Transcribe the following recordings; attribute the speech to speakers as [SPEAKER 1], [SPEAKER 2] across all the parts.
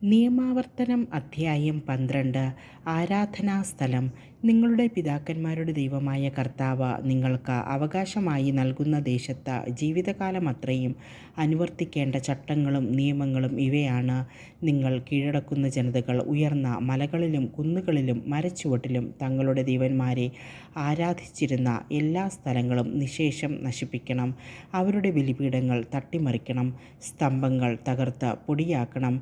[SPEAKER 1] നിയമാവർത്തനം അധ്യായം 12. ആരാധനാസ്ഥലം. നിങ്ങളുടെ പിതാക്കന്മാരുടെ ദൈവമായ കർത്താവ് നിങ്ങൾക്ക് അവകാശമായി നൽകുന്ന ദേശത്ത് ജീവിതകാലമത്രയും അനുവർത്തിക്കേണ്ട ചട്ടങ്ങളും നിയമങ്ങളും ഇവയാണ്. നിങ്ങൾ കീഴടക്കുന്ന ജനതകൾ ഉയർന്ന മലകളിലും കുന്നുകളിലും മരച്ചുവട്ടിലും തങ്ങളുടെ ദൈവന്മാരെ ആരാധിച്ചിരുന്ന എല്ലാ സ്ഥലങ്ങളും നിശേഷം നശിപ്പിക്കണം. അവരുടെ ബലിപീഠങ്ങൾ തട്ടിമറിക്കണം, സ്തംഭങ്ങൾ തകർത്ത് പൊടിയാക്കണം,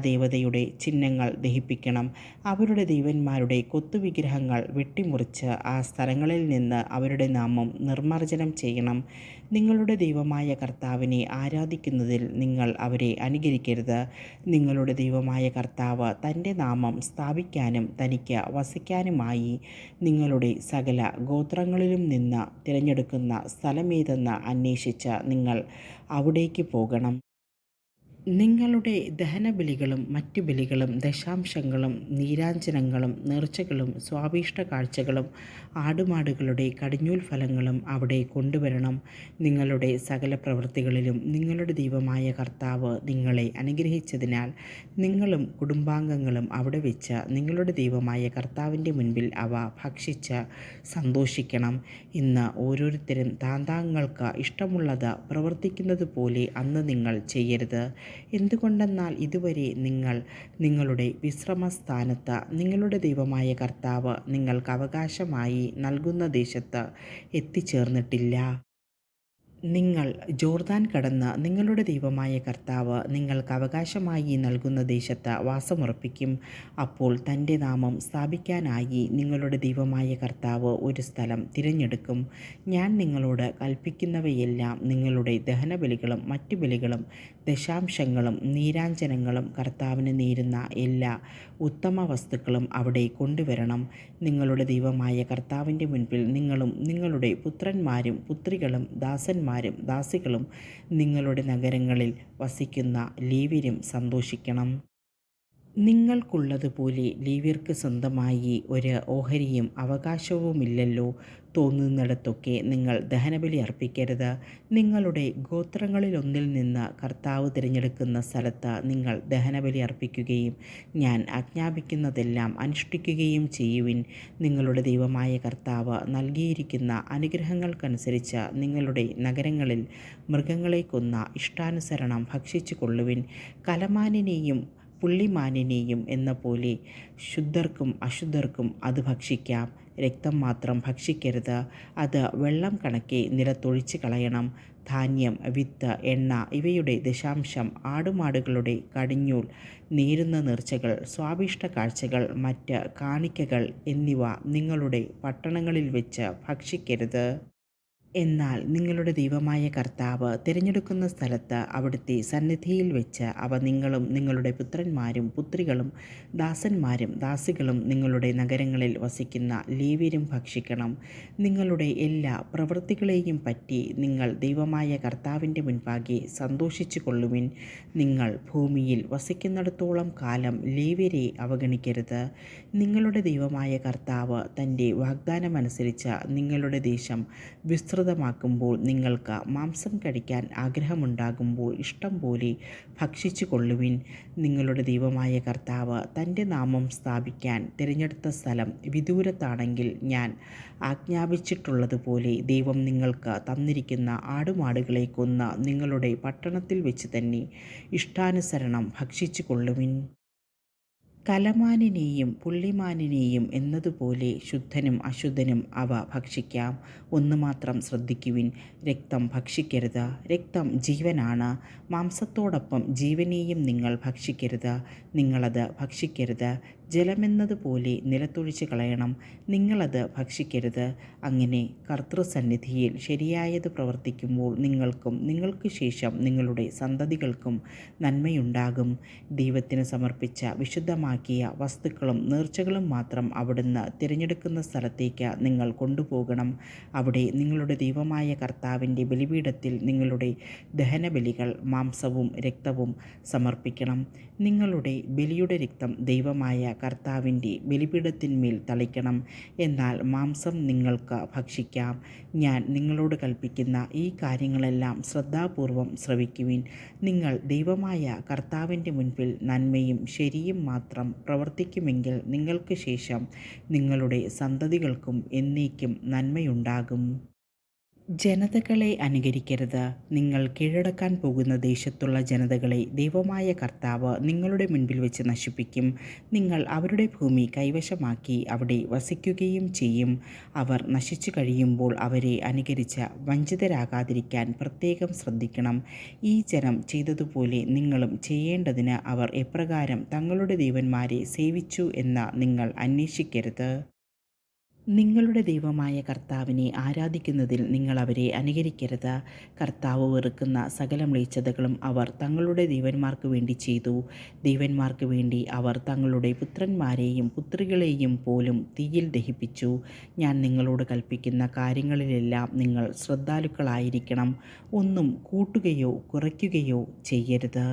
[SPEAKER 1] ദേവതയുടെ ചിഹ്നങ്ങൾ ദഹിപ്പിക്കണം. അവരുടെ ദൈവന്മാരുടെ കൊത്തുവിഗ്രഹങ്ങൾ വെട്ടിമുറിച്ച് ആ സ്ഥലങ്ങളിൽ നിന്ന് അവരുടെ നാമം നിർമ്മാർജ്ജനം ചെയ്യണം. നിങ്ങളുടെ ദൈവമായ കർത്താവിനെ ആരാധിക്കുന്നതിൽ നിങ്ങൾ അവരെ അനുകരിക്കരുത്. നിങ്ങളുടെ ദൈവമായ കർത്താവ് തൻ്റെ നാമം സ്ഥാപിക്കാനും തനിക്ക് വസിക്കാനുമായി നിങ്ങളുടെ സകല ഗോത്രങ്ങളിലും നിന്ന് തിരഞ്ഞെടുക്കുന്ന സ്ഥലമേതെന്ന് അന്വേഷിച്ച് നിങ്ങൾ അവിടേക്ക് പോകണം. നിങ്ങളുടെ ദഹനബലികളും മറ്റു ബലികളും ദശാംശങ്ങളും നീരാഞ്ജനങ്ങളും നേർച്ചകളും സ്വാഭീഷ്ട കാഴ്ചകളും ആടുമാടുകളുടെ കടിഞ്ഞൂൽ ഫലങ്ങളും അവിടെ കൊണ്ടുവരണം. നിങ്ങളുടെ സകല പ്രവൃത്തികളിലും നിങ്ങളുടെ ദൈവമായ കർത്താവ് നിങ്ങളെ അനുഗ്രഹിച്ചതിനാൽ നിങ്ങളും കുടുംബാംഗങ്ങളും അവിടെ വെച്ച് നിങ്ങളുടെ ദൈവമായ കർത്താവിൻ്റെ മുൻപിൽ അവ ഭക്ഷിച്ച് സന്തോഷിക്കണം. ഇന്ന് ഓരോരുത്തരും താന്താങ്ങൾക്ക് ഇഷ്ടമുള്ളത് പ്രവർത്തിക്കുന്നത് പോലെ അന്ന് നിങ്ങൾ ചെയ്യരുത്. എന്തുകൊണ്ടെന്നാൽ ഇതുവരെ നിങ്ങൾ നിങ്ങളുടെ വിശ്രമസ്ഥാനത്ത് നിങ്ങളുടെ ദൈവമായ കർത്താവ് നിങ്ങൾക്ക് അവകാശമായി നൽകുന്ന ദേശത്ത് എത്തിച്ചേർന്നിട്ടില്ല. നിങ്ങൾ ജോർദാൻ കടന്ന് നിങ്ങളുടെ ദൈവമായ കർത്താവ് നിങ്ങൾക്ക് അവകാശമായി നൽകുന്ന ദേശത്ത് വാസമുറപ്പിക്കും. അപ്പോൾ തൻ്റെ നാമം സ്ഥാപിക്കാനായി നിങ്ങളുടെ ദൈവമായ കർത്താവ് ഒരു സ്ഥലം തിരഞ്ഞെടുക്കും. ഞാൻ നിങ്ങളോട് കൽപ്പിക്കുന്നവയെല്ലാം നിങ്ങളുടെ ദഹനബലികളും മറ്റു ബലികളും ദശാംശങ്ങളും നീരാഞ്ജനങ്ങളും കർത്താവിന് നേരുന്ന എല്ലാ ഉത്തമ വസ്തുക്കളും അവിടെ കൊണ്ടുവരണം. നിങ്ങളുടെ ദൈവമായ കർത്താവിൻ്റെ മുൻപിൽ നിങ്ങളും നിങ്ങളുടെ പുത്രന്മാരും പുത്രികളും ദാസന്മാരും ദാസികളും നിങ്ങളുടെ നഗരങ്ങളിൽ വസിക്കുന്ന ലേവ്യരും സന്തോഷിക്കണം. നിങ്ങൾക്കുള്ളതുപോലെ ലേവ്യർക്ക് സ്വന്തമായി ഒരു ഓഹരിയും അവകാശവുമില്ലല്ലോ. തോന്നുന്നിടത്തൊക്കെ നിങ്ങൾ ദഹനബലി അർപ്പിക്കരുത്. നിങ്ങളുടെ ഗോത്രങ്ങളിലൊന്നിൽ നിന്ന് കർത്താവ് തിരഞ്ഞെടുക്കുന്ന സ്ഥലത്ത് നിങ്ങൾ ദഹനബലി അർപ്പിക്കുകയും ഞാൻ ആജ്ഞാപിക്കുന്നതെല്ലാം അനുഷ്ഠിക്കുകയും ചെയ്യുവിൻ. നിങ്ങളുടെ ദൈവമായ കർത്താവ് നൽകിയിരിക്കുന്ന അനുഗ്രഹങ്ങൾക്കനുസരിച്ച് നിങ്ങളുടെ നഗരങ്ങളിൽ മൃഗങ്ങളെ കൊന്ന ഇഷ്ടാനുസരണം ഭക്ഷിച്ചു കൊള്ളുവിൻ. കലമാനിനെയും പുള്ളിമാനിനെയും എന്ന പോലെ ശുദ്ധർക്കും അശുദ്ധർക്കും അത് ഭക്ഷിക്കാം. രക്തം മാത്രം ഭക്ഷിക്കരുത്. അത് വെള്ളം കണക്കെ നിലത്തൊഴിച്ച് കളയണം. ധാന്യം, വിത്ത്, എണ്ണ ഇവയുടെ ദശാംശം, ആടുമാടുകളുടെ കടിഞ്ഞൂൽ, നേരുന്ന നേർച്ചകൾ, സ്വാഭീഷ്ട കാഴ്ചകൾ, മറ്റ് കാണിക്കകൾ എന്നിവ നിങ്ങളുടെ പട്ടണങ്ങളിൽ വെച്ച് ഭക്ഷിക്കരുത്. എന്നാൽ നിങ്ങളുടെ ദൈവമായ കർത്താവ് തിരഞ്ഞെടുക്കുന്ന സ്ഥലത്ത് അവിടുത്തെ സന്നിധിയിൽ വെച്ച് അവ നിങ്ങളും നിങ്ങളുടെ പുത്രന്മാരും പുത്രികളും ദാസന്മാരും ദാസികളും നിങ്ങളുടെ നഗരങ്ങളിൽ വസിക്കുന്ന ലേവ്യരും ഭക്ഷിക്കണം. നിങ്ങളുടെ എല്ലാ പ്രവൃത്തികളെയും പറ്റി നിങ്ങൾ ദൈവമായ കർത്താവിൻ്റെ മുൻപാകെ സന്തോഷിച്ചു കൊള്ളുവിൻ. നിങ്ങൾ ഭൂമിയിൽ വസിക്കുന്നിടത്തോളം കാലം ലേവ്യരെ അവഗണിക്കരുത്. നിങ്ങളുടെ ദൈവമായ കർത്താവ് തൻ്റെ വാഗ്ദാനമനുസരിച്ച് നിങ്ങളുടെ ദേശം വിസ്തൃതമാക്കുമ്പോൾ നിങ്ങൾക്ക് മാംസം കഴിക്കാൻ ആഗ്രഹമുണ്ടാകുമ്പോൾ ഇഷ്ടം പോലെ ഭക്ഷിച്ചു കൊള്ളുവിൻ. നിങ്ങളുടെ ദൈവമായ കർത്താവ് തൻ്റെ നാമം സ്ഥാപിക്കാൻ തിരഞ്ഞെടുത്ത സ്ഥലം വിദൂരത്താണെങ്കിൽ ഞാൻ ആജ്ഞാപിച്ചിട്ടുള്ളതുപോലെ ദൈവം നിങ്ങൾക്ക് തന്നിരിക്കുന്ന ആടുമാടുകളെ കൊന്ന് നിങ്ങളുടെ പട്ടണത്തിൽ വെച്ച് തന്നെ ഇഷ്ടാനുസരണം ഭക്ഷിച്ചു കൊള്ളുവിൻ. കലമാനിനെയും പുള്ളിമാനിനെയും എന്നതുപോലെ ശുദ്ധനും അശുദ്ധനും അവ ഭക്ഷിക്കാം. ഒന്ന് മാത്രം ശ്രദ്ധിക്കുവിൻ, രക്തം ഭക്ഷിക്കരുത്. രക്തം ജീവനാണ്. മാംസത്തോടൊപ്പം ജീവനെയും നിങ്ങൾ ഭക്ഷിക്കരുത്. നിങ്ങളത് ഭക്ഷിക്കരുത്. ജലമെന്നതുപോലെ നിലത്തൊഴിച്ച് കളയണം. നിങ്ങളത് ഭക്ഷിക്കരുത്. അങ്ങനെ കർത്തൃസന്നിധിയിൽ ശരിയായത് പ്രവർത്തിക്കുമ്പോൾ നിങ്ങൾക്കും നിങ്ങൾക്ക് ശേഷം നിങ്ങളുടെ സന്തതികൾക്കും നന്മയുണ്ടാകും. ദൈവത്തിന് സമർപ്പിച്ച വിശുദ്ധമാക്കിയ വസ്തുക്കളും നേർച്ചകളും മാത്രം അവിടുന്ന് തിരഞ്ഞെടുക്കുന്ന സ്ഥലത്തേക്ക് നിങ്ങൾ കൊണ്ടുപോകണം. അവിടെ നിങ്ങളുടെ ദൈവമായ കർത്താവിൻ്റെ ബലിപീഠത്തിൽ നിങ്ങളുടെ ദഹനബലികൾ, മാംസവും രക്തവും സമർപ്പിക്കണം. നിങ്ങളുടെ ബലിയുടെ രക്തം ദൈവമായ കർത്താവിൻ്റെ ബലിപീഠത്തിന്മേൽ തളിക്കണം. എന്നാൽ മാംസം നിങ്ങൾക്ക് ഭക്ഷിക്കാം. ഞാൻ നിങ്ങളോട് കൽപ്പിക്കുന്ന ഈ കാര്യങ്ങളെല്ലാം ശ്രദ്ധാപൂർവം ശ്രവിക്കുവിൻ. നിങ്ങൾ ദൈവമായ കർത്താവിൻ്റെ മുൻപിൽ നന്മയും ശരിയും മാത്രം പ്രവർത്തിക്കുമെങ്കിൽ നിങ്ങൾക്ക് ശേഷം നിങ്ങളുടെ സന്തതികൾക്കും എന്നേക്കും നന്മയുണ്ടാകും. ജനതകളെ അനുകരിക്കരുത്. നിങ്ങൾ കീഴടക്കാൻ പോകുന്ന ദേശത്തുള്ള ജനതകളെ ദൈവമായ കർത്താവ് നിങ്ങളുടെ മുൻപിൽ വെച്ച് നശിപ്പിക്കും. നിങ്ങൾ അവരുടെ ഭൂമി കൈവശമാക്കി അവിടെ വസിക്കുകയും ചെയ്യും. അവർ നശിച്ചു കഴിയുമ്പോൾ അവരെ അനുകരിച്ച് വഞ്ചിതരാകാതിരിക്കാൻ പ്രത്യേകം ശ്രദ്ധിക്കണം. ഈ ജനം ചെയ്തതുപോലെ നിങ്ങളും ചെയ്യേണ്ടതിന് അവർ എപ്രകാരം തങ്ങളുടെ ദേവന്മാരെ സേവിച്ചു എന്ന് നിങ്ങൾ അന്വേഷിക്കരുത്. നിങ്ങളുടെ ദൈവമായ കർത്താവിനെ ആരാധിക്കുന്നതിൽ നിങ്ങൾ അവരെ അനുകരിക്കരുത്. കർത്താവ് വെറുക്കുന്ന സകല മ്ലേച്ഛതകളും അവർ തങ്ങളുടെ ദേവന്മാർക്ക് വേണ്ടി ചെയ്തു. ദേവന്മാർക്ക് വേണ്ടി അവർ തങ്ങളുടെ പുത്രന്മാരെയും പുത്രികളെയും പോലും തീയിൽ ദഹിപ്പിച്ചു. ഞാൻ നിങ്ങളോട് കൽപ്പിക്കുന്ന കാര്യങ്ങളിലെല്ലാം നിങ്ങൾ ശ്രദ്ധാലുക്കളായിരിക്കണം. ഒന്നും കൂട്ടുകയോ കുറയ്ക്കുകയോ ചെയ്യരുത്.